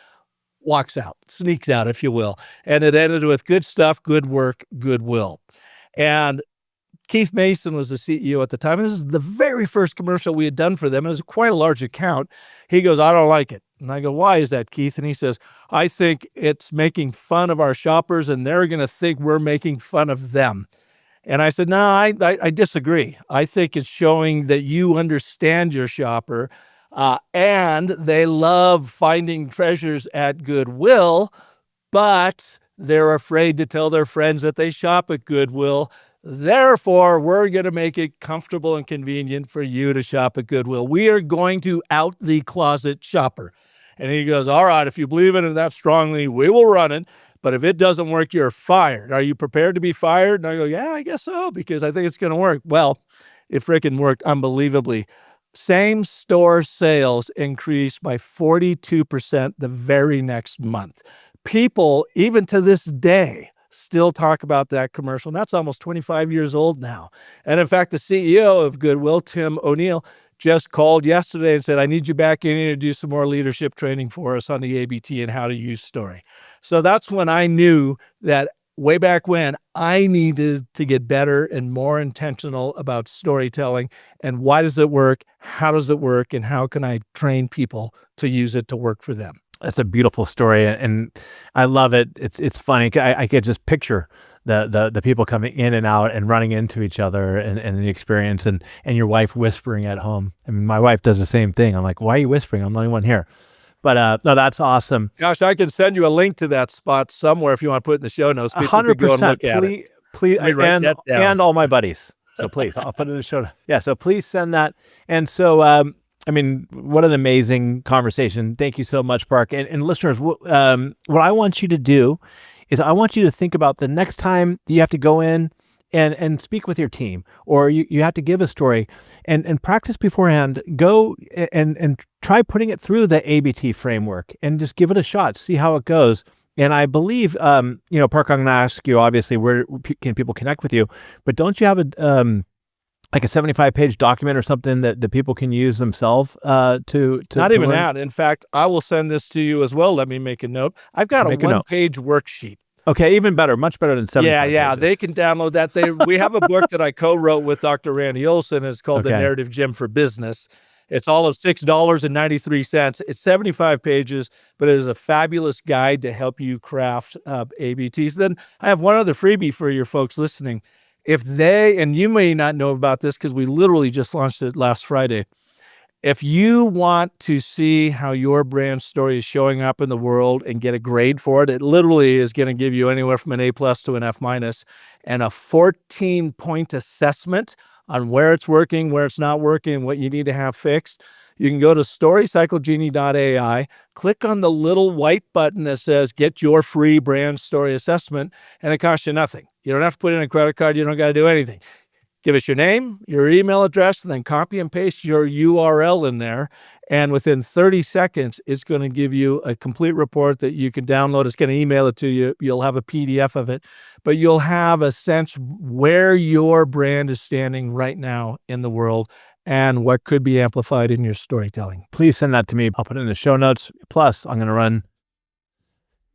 walks out, sneaks out, if you will. And it ended with good stuff, good work, goodwill. And Keith Mason was the CEO at the time. And this is the very first commercial we had done for them. It was quite a large account. He goes, I don't like it. And I go, why is that, Keith? And he says, I think it's making fun of our shoppers, and they're going to think we're making fun of them. And I said, no, I disagree. I think it's showing that you understand your shopper, and they love finding treasures at Goodwill, but they're afraid to tell their friends that they shop at Goodwill. Therefore, we're going to make it comfortable and convenient for you to shop at Goodwill. We are going to out the closet shopper. And he goes, all right, if you believe in it that strongly, we will run it. But if it doesn't work, you're fired. Are you prepared to be fired? And I go, yeah, I guess so, because I think it's going to work. Well, it freaking worked unbelievably. Same store sales increased by 42% the very next month. People, even to this day, still talk about that commercial. And that's almost 25 years old now. And in fact, the CEO of Goodwill, Tim O'Neill, just called yesterday and said, I need you back in here to do some more leadership training for us on the ABT and how to use story. So that's when I knew that way back when I needed to get better and more intentional about storytelling and why does it work, how does it work, and how can I train people to use it to work for them. That's a beautiful story, and I love it. It's funny. I could just picture the people coming in and out and running into each other and the experience, and your wife whispering at home. I mean, my wife does the same thing. I'm like, why are you whispering? I'm the only one here. But no, that's awesome. Gosh, I can send you a link to that spot somewhere if you want to put it in the show notes. People can go and look at it. Please, and all my buddies. So please, I'll put it in the show notes. Yeah, so please send that. And so, I mean, what an amazing conversation. Thank you so much, Park. And listeners, what I want you to do is I want you to think about the next time you have to go in and speak with your team, or you have to give a story and practice beforehand. Go and try putting it through the ABT framework and just give it a shot, see how it goes. And I believe, Park, I'm going to ask you, obviously, where can people connect with you? But don't you have like a 75-page document or something that people can use themselves to Not even learn? that. In fact, I will send this to you as well. Let me make a note. I've got a one-page worksheet. Okay, even better, much better than 75 pages. They can download that. We have a book that I co-wrote with Dr. Randy Olson. It's called The Narrative Gym for Business. It's all of $6.93. It's 75 pages, but it is a fabulous guide to help you craft ABTs. Then I have one other freebie for your folks listening. if they, and you may not know about this because we literally just launched it last Friday. If you want to see how your brand story is showing up in the world and get a grade for it, it literally is going to give you anywhere from an A+ to an F- and a 14-point assessment on where it's working, where it's not working, what you need to have fixed. You can go to StoryCycleGenie.ai, click on the little white button that says get your free brand story assessment, and it costs you nothing. You don't have to put in a credit card. You don't got to do anything. Give us your name, your email address, and then copy and paste your URL in there. And within 30 seconds, it's going to give you a complete report that you can download. It's going to email it to you. You'll have a PDF of it, but you'll have a sense where your brand is standing right now in the world and what could be amplified in your storytelling. Please send that to me. I'll put it in the show notes. Plus, I'm going to run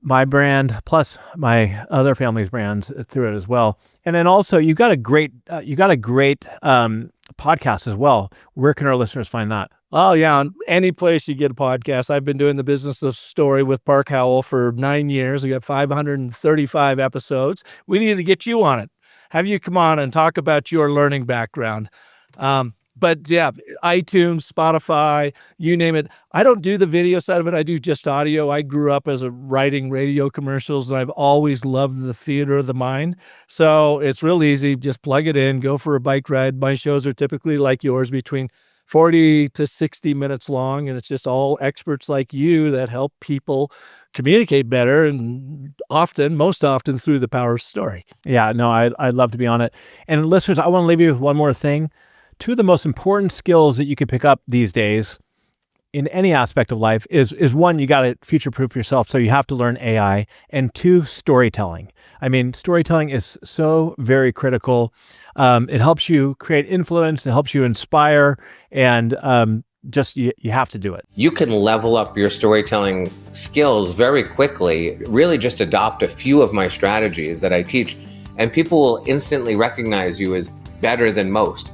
my brand plus my other family's brands through it as well. And then also you got a great podcast as well. Where can our listeners find that? Oh yeah, on any place you get a podcast. I've been doing the business of story with Park Howell for 9 years. We got 535 episodes. We need to get you on it. Have you come on and talk about your learning background. But yeah, iTunes, Spotify, you name it. I don't do the video side of it. I do just audio. I grew up as writing radio commercials, and I've always loved the theater of the mind. So it's real easy. Just plug it in, go for a bike ride. My shows are typically like yours, between 40 to 60 minutes long, and it's just all experts like you that help people communicate better, and most often through the power of story. Yeah, no, I'd love to be on it. And listeners, I want to leave you with one more thing. Two of the most important skills that you can pick up these days in any aspect of life is one, you got to future-proof yourself, so you have to learn AI, and two, storytelling. I mean, storytelling is so very critical. It helps you create influence, it helps you inspire, and you have to do it. You can level up your storytelling skills very quickly. Really just adopt a few of my strategies that I teach, and people will instantly recognize you as better than most.